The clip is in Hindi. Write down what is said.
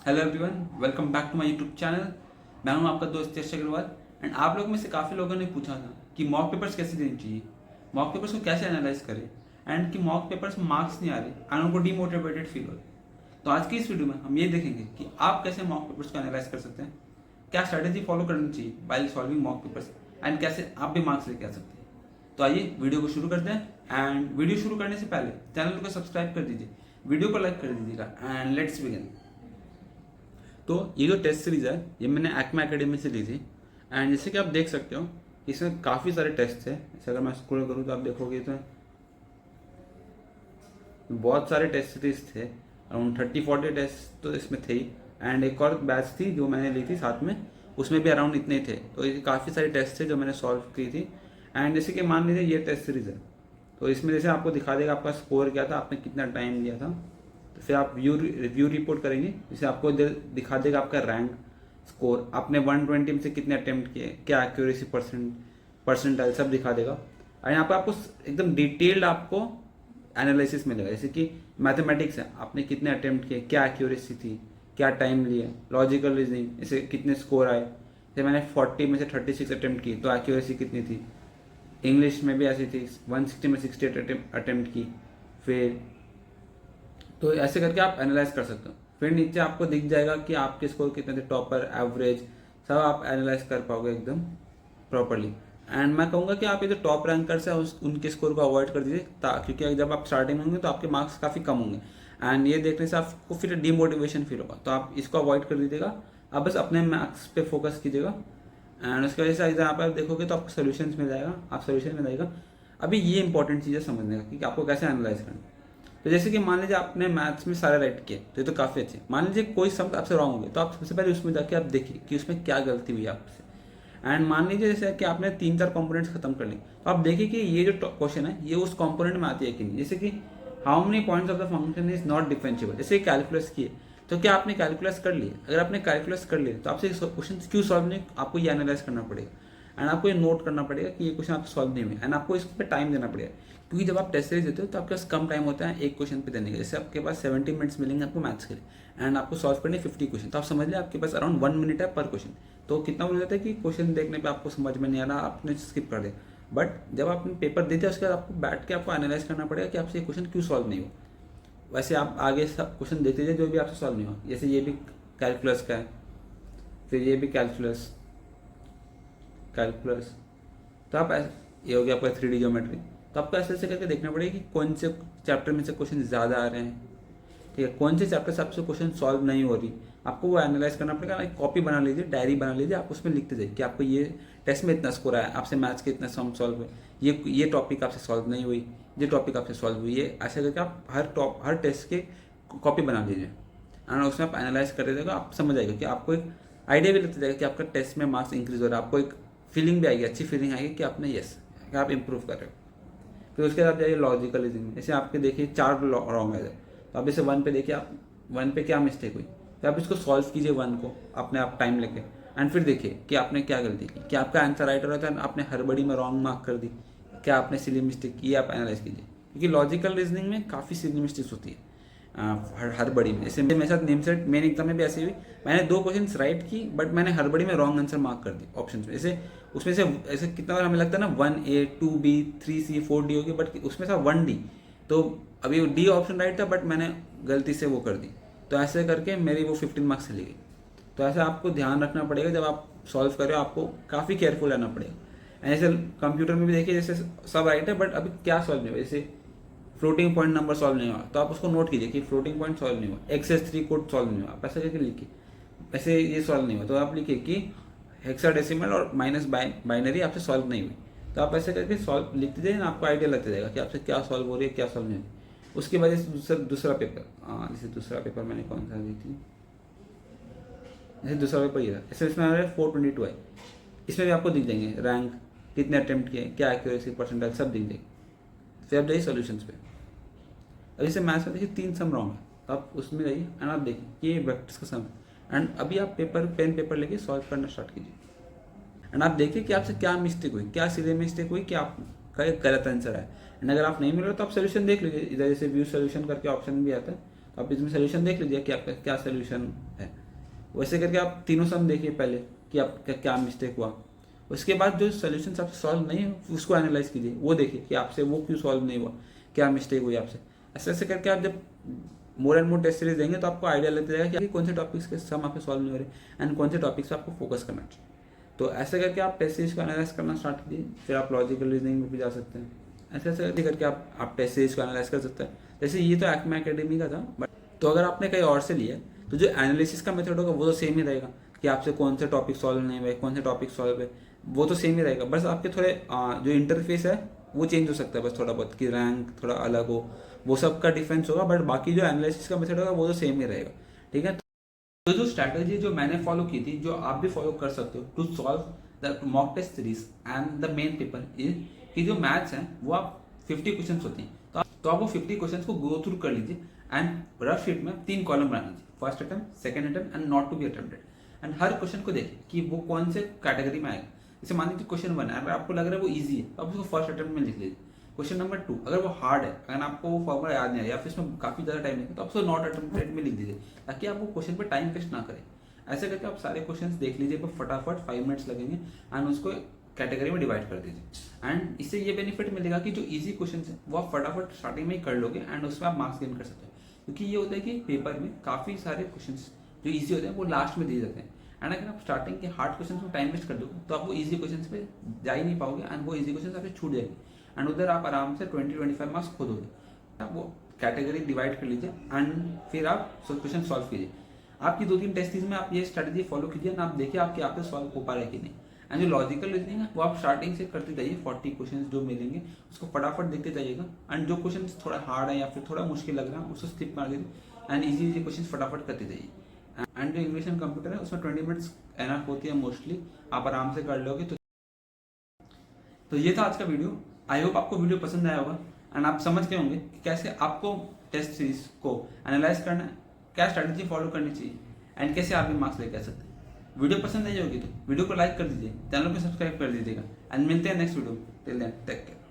Hello everyone, welcome back to my YouTube channel. मैं हूं आपका दोस्त यश अग्रवाल। एंड आप लोगों में से काफ़ी लोगों ने पूछा था कि मॉक पेपर्स कैसे देने चाहिए, मॉक पेपर्स को कैसे एनालाइज करें, एंड कि मॉक पेपर्स में मार्क्स नहीं आ रहे एंड उनको डीमोटिवेटेड फील हो रहे। तो आज की इस वीडियो में हम ये देखेंगे कि आप कैसे मॉक पेपर्स को एनालाइज कर सकते हैं, क्या स्ट्रेटेजी फॉलो करनी चाहिए by solving mock papers, and कैसे आप भी मार्क्स लेके आ सकते हैं। तो आइए वीडियो को शुरू करते हैं। एंड वीडियो शुरू करने से पहले चैनल को सब्सक्राइब कर दीजिए, वीडियो को लाइक कर दीजिएगा एंड लेट्स बिगिन। तो ये जो टेस्ट सीरीज़ है ये मैंने एक्मा एकेडमी से ली थी। एंड जैसे कि आप देख सकते हो इसमें काफ़ी सारे टेस्ट थे। जैसे अगर मैं स्क्रॉल करूँ तो आप देखोगे तो बहुत सारे टेस्ट सीरीज थे, अराउंड 30-40 टेस्ट तो इसमें थे ही। एंड एक और बैच थी जो मैंने ली थी साथ में, उसमें भी अराउंड इतने ही थे। तो ये काफ़ी सारे टेस्ट थे जो मैंने सॉल्व की थी। एंड जैसे कि मान लीजिए ये टेस्ट सीरीज़ है, तो इसमें जैसे आपको दिखा देगा आपका स्कोर क्या था, आपने कितना टाइम लिया था। तो फिर आप रिव्यू रिपोर्ट करेंगे, जैसे आपको इधर दिखा देगा आपका रैंक स्कोर, आपने 120 में से कितने अटेम्प्ट किए, क्या एक्यूरेसी परसेंटाइल सब दिखा देगा। और यहाँ पर आपको एकदम डिटेल्ड आपको एनालिसिस मिलेगा। जैसे कि मैथमेटिक्स है, आपने कितने अटेम्प्ट किए, क्या एक्यूरेसी थी, क्या टाइम लिए, लॉजिकल रीजनिंग जैसे कितने स्कोर आए। जैसे मैंने 40 में से 36 अटेम्प्ट की तो एक्यूरेसी कितनी थी। इंग्लिश में भी ऐसी थी, 160 में 68 अटेम्प्ट की। फिर तो ऐसे करके आप एनालाइज कर सकते हो। फिर नीचे आपको दिख जाएगा कि आपके स्कोर कितने थे, टॉपर, एवरेज, सब आप एनालाइज कर पाओगे एकदम प्रॉपरली। एंड मैं कहूँगा कि आप ये जो टॉप रैंकर्स हैं उनके स्कोर को अवॉइड कर दीजिए, क्योंकि जब आप स्टार्टिंग में होंगे तो आपके मार्क्स काफ़ी कम होंगे एंड ये देखने से आपको फिर डीमोटिवेशन फील होगा। तो आप इसको अवॉइड कर दीजिएगा, आप बस अपने मार्क्स पे फोकस कीजिएगा। एंड उसकी वजह से यहाँ पर आप देखोगे तो आपको सोल्यूशन मिल जाएगा, आप सोल्यूशन में जाएगा। अभी ये इंपॉर्टेंट चीज़ है समझने का कि आपको कैसे एनालाइज करना है। तो जैसे कि मान लीजिए आपने मैथ्स में सारे राइट किए तो ये तो काफ़ी अच्छे। मान लीजिए कोई शब्द आपसे रॉन्ग हो गया तो आप सबसे पहले उसमें जाके आप देखिए कि उसमें क्या गलती हुई आपसे। एंड मान लीजिए जैसे कि आपने 3-4 कंपोनेंट्स खत्म कर ली तो आप देखिए कि ये जो क्वेश्चन है ये उस कंपोनेंट में आती है कि नहीं। जैसे कि how many points of the function is not differentiable, जैसे कैलकुलस की है तो क्या आपने कैलकुलस कर लिया। अगर आपने कैलकुलस कर लिया तो आपसे क्वेश्चन क्यों सॉल्व नहीं, आपको ये एनालाइज करना पड़ेगा एंड आपको ये नोट करना पड़ेगा कि ये क्वेश्चन आपसे सॉल्व नहीं हुए। एंड आपको इस पर टाइम देना पड़ेगा, क्योंकि जब आप टेस्ट सीरीज देते हो तो आपके पास कम टाइम होता है एक क्वेश्चन पे देने का। जैसे आपके पास 70 मिनट्स मिलेंगे आपको मैथ्स के लिए एंड आपको सॉल्व करने 50 क्वेश्चन, तो आप समझ लें आपके पास अराउंड 1 मिनट है पर क्वेश्चन। तो कितना हो जाता है कि क्वेश्चन देखने पे आपको समझ में नहीं आ रहा, आपने स्किप कर दिया। बट जब आपने पेपर दे दिया उसके बाद आपको बैठ के आपको एनालाइज करना पड़ेगा कि आपसे ये क्वेश्चन क्यों सॉल्व नहीं हुआ। वैसे आप आगे सब क्वेश्चन देते जाए जो भी आपसे सॉल्व नहीं हुआ। जैसे ये भी कैलकुलस का है, फिर ये भी कैलकुलस कैलकुलस तो आप ये हो गया आपका 3D ज्योमेट्री। तो आपको ऐसे ऐसे करके देखना पड़ेगा कि कौन से चैप्टर में से क्वेश्चन ज़्यादा आ रहे हैं, ठीक है, कौन से चैप्टर से आपसे क्वेश्चन सॉल्व नहीं हो रही। आपको वो एनालाइज करना पड़ेगा। एक कॉपी बना लीजिए, डायरी बना लीजिए, आप उसमें लिखते जाइए कि आपको ये टेस्ट में इतना स्कोर आया, आपसे मैथ्स के इतना सम सॉल्व हुए, ये टॉपिक आपसे सॉल्व नहीं हुई, ये टॉपिक आपसे सॉल्व हुई है। ऐसे करके आप हर टेस्ट के कॉपी बना लीजिए एंड उसमें आप एनालाइज कर रहे आप समझ आएगा कि आपको एक आइडिया भी लगता जाएगा कि आपका टेस्ट में मार्क्स इंक्रीज हो रहा है। आपको एक फीलिंग भी आएगी, अच्छी फीलिंग आएगी कि आपने यस कि आप इम्प्रूव कर रहे हो। फिर उसके बाद जाइए लॉजिकल रीजनिंग। जैसे आपके देखिए 4 रॉन्ग है तो आप इसे 1 पे देखिए, आप 1 पे क्या मिस्टेक हुई, तो आप इसको सॉल्व कीजिए 1 को अपने आप टाइम लेके। एंड फिर देखिए कि आपने क्या गलती की, क्या आपका आंसर राइट हो रहा था, आपने हड़बड़ी में रॉन्ग मार्क कर दी, क्या आपने सिली मिस्टेक की, आप एनालाइज कीजिए। क्योंकि लॉजिकल रीजनिंग में काफ़ी सिली मिस्टेक्स होती है हड़बड़ी में। जैसे मेरे साथ नेम सेट मेन एग्जाम में भी ऐसी हुई, मैंने 2 क्वेश्चन राइट की बट मैंने हड़बड़ी में रॉन्ग आंसर मार्क कर दी ऑप्शन में। जैसे उसमें से ऐसे कितना बार हमें लगता है ना 1A 2B 3C 4D होगी, बट उसमें था 1D। तो अभी डी ऑप्शन राइट था बट मैंने गलती से वो कर दी, तो ऐसे करके मेरी वो 15 मार्क्स चली गई। तो ऐसे आपको ध्यान रखना पड़ेगा जब आप सॉल्व कर रहे हो, आपको काफ़ी केयरफुल रहना पड़ेगा। ऐसे कंप्यूटर में भी देखिए जैसे सब राइट है बट अभी क्या सॉल्व नहीं हुआ। जैसे फ्लोटिंग पॉइंट नंबर सॉल्व नहीं हुआ तो आप उसको नोट कीजिए कि फ्लोटिंग पॉइंट सॉल्व नहीं हुआ, XS3 कोड सॉल्व नहीं हुआ, आप ऐसा करके लिखिए। ऐसे ये सॉल्व नहीं हुआ तो आप लिखिए कि हेक्साडेसिमल और माइनस बाइनरी आपसे सॉल्व नहीं हुई। तो आप ऐसे करके सॉल्व लिखते जाइए ना, आपको आइडिया लगता जाएगा कि आपसे क्या सॉल्व हो रही है क्या सॉल्व नहीं हो रही। उसके बाद जैसे दूसरा पेपर, जैसे दूसरा पेपर मैंने कौन सा दी थी, जैसे दूसरा पेपर ये था, इसमें इसमें 422 है। इसमें भी आपको दिख जाएंगे रैंक, कितने अटेम्प्ट किए, क्या एक्यूरेसी परसेंटाइल सब दिख जाएगी। फिर आप जाइए सोल्यूशंस पे। अब जैसे मैथ्स में देखिए 3 सम रॉन्ग है तो आप उसमें जाइए एंड आप देखिए कि ये वेक्टर्स का सम है। एंड अभी आप पेन पेपर लेके सॉल्व करना स्टार्ट कीजिए एंड आप देखिए कि आपसे क्या मिस्टेक हुई, क्या सीधे मिस्टेक हुई, क्या आपका गलत आंसर है। एंड अगर आप नहीं मिल रहा तो आप सोल्यूशन देख लीजिए, इधर जैसे व्यू सोल्यूशन करके ऑप्शन भी आता है, तो आप इसमें सोल्यूशन देख लीजिए कि आपका क्या सोल्यूशन है। वैसे करके आप तीनों सम देखिए पहले कि आपका क्या मिस्टेक हुआ। उसके बाद जो सोल्यूशन आपसे सॉल्व नहीं हो उसको एनालाइज कीजिए, वो देखिए कि आपसे वो क्यों सॉल्व नहीं हुआ, क्या मिस्टेक हुई आपसे। ऐसे ऐसे करके आप जब more and more test series देंगे तो आपको आइडिया लग जाएगा कि कौन से टॉपिक्स के सम आपके सॉल्व नहीं हो रहे एंड कौन से टॉपिक्स पे आपको फोकस करना चाहिए। तो ऐसे करके आप टेस्ट सीरीज को एनालाइज करना स्टार्ट कीजिए, फिर आप लॉजिकल रीजनिंग में भी जा सकते हैं। ऐसे ऐसे करके आप टेस्ट सीरीज को एनालाइज कर सकते हैं। जैसे ये तो एक्मे एकेडमी का था, बट तो अगर आपने कहीं और से लिया तो जो एनालिसिस का मेथड होगा वो तो सेम ही रहेगा कि आपसे कौन से टॉपिक सॉल्व नहीं हुए, कौन से टॉपिक सॉल्व है, वो तो सेम ही रहेगा। बस आपके थोड़े जो इंटरफेस है वो चेंज हो सकता है, बस थोड़ा बहुत कि रैंक थोड़ा अलग हो, वो सब का डिफरेंस होगा, बट बाकी जो एनालिसिस का मेथड होगा वो तो सेम ही रहेगा। ठीक है, तो जो स्ट्रैटेजी जो मैंने फॉलो की थी, जो आप भी फॉलो कर सकते हो to solve the mock test series and the main paper is कि जो मैथ्स हैं वो आप 50 क्वेश्चन होती हैं, तो आप वो 50 क्वेश्चन को गो थ्रू कर लीजिए एंड रफ शीट में 3 कॉलम बना लीजिए, first attempt, second attempt and not to be attempted. And हर क्वेश्चन को देखिए कि वो कौन से कैटेगरी में आएगा। जैसे मान लीजिए क्वेश्चन 1 है, अगर आपको लग रहा है वो ईजी है तो आप उसको फर्स्ट अटेम्प्ट में लिख लीजिए। क्वेश्चन नंबर 2 अगर वो हार्ड है, अगर आपको वो फॉर्मूला याद नहीं है या फिर इसमें काफी ज्यादा टाइम लगेगा तो आप उसको नॉट अटेम्प्टेड में लिख दीजिए, ताकि आप वो क्वेश्चन पे टाइम वेस्ट ना करें। ऐसे करके आप सारे क्वेश्चंस देख लीजिए, फटाफट 5 मिनट्स लगेंगे एंड उसको कैटेगरी में डिवाइड कर दीजिए। एंड इससे ये बेनिफिट मिलेगा कि जो इजी क्वेश्चन है वो आप फटाफट स्टार्टिंग में ही कर लोगे एंड उसमें आप मार्क्स गेन कर सकते हैं। क्योंकि ये होता है कि पेपर में काफी सारे क्वेश्चन जो इजी होते हैं वो लास्ट में दिए जाते हैं, एंड अगर आप स्टार्टिंग के हार्ड क्वेश्चन में टाइम वेस्ट कर दोगे तो आप वो इजी क्वेश्चन पे जा ही नहीं पाओगे एंड वो इजी क्वेश्चन आपसे छूट जाएंगे एंड उधर आप आराम से 20-25 मार्क्स खो दोगे। आप वो कैटेगरी डिवाइड कर लीजिए एंड फिर आप क्वेश्चन सॉल्व कीजिए। आपकी 2-3 टेस्ट सीरीज में आप ये स्ट्रेटजी फॉलो कीजिए ना, आप देखिए आपके आप सॉल्व हो पा रहा है कि नहीं। एंड जो लॉजिकल रीजनिंग है वो आप स्टार्टिंग से करते जाइए, 40 क्वेश्चन जो मिलेंगे उसको फटाफट देखते जाइएगा एंड जो क्वेश्चन थोड़ा हार्ड है या फिर थोड़ा मुश्किल लग रहा है उसको स्किप मार दीजिए एंड इजी क्वेश्चन फटाफट करते जाइए। एंड जो इंग्लिश एंड कंप्यूटर है उसमें 20 मिनट्स एनफ होती है मोस्टली, आप आराम से कर लोगे। तो ये था आज का वीडियो। आई होप आपको वीडियो पसंद आया होगा एंड आप समझ गए होंगे कि कैसे आपको टेस्ट सीरीज को एनालाइज करना है, क्या स्ट्रैटेजी फॉलो करनी चाहिए एंड कैसे आप भी मार्क्स लेके आ सकते हैं। वीडियो पसंद आई होगी तो वीडियो को लाइक कर दीजिए, चैनल को सब्सक्राइब कर दीजिएगा एंड मिलते हैं next video. Till then take care.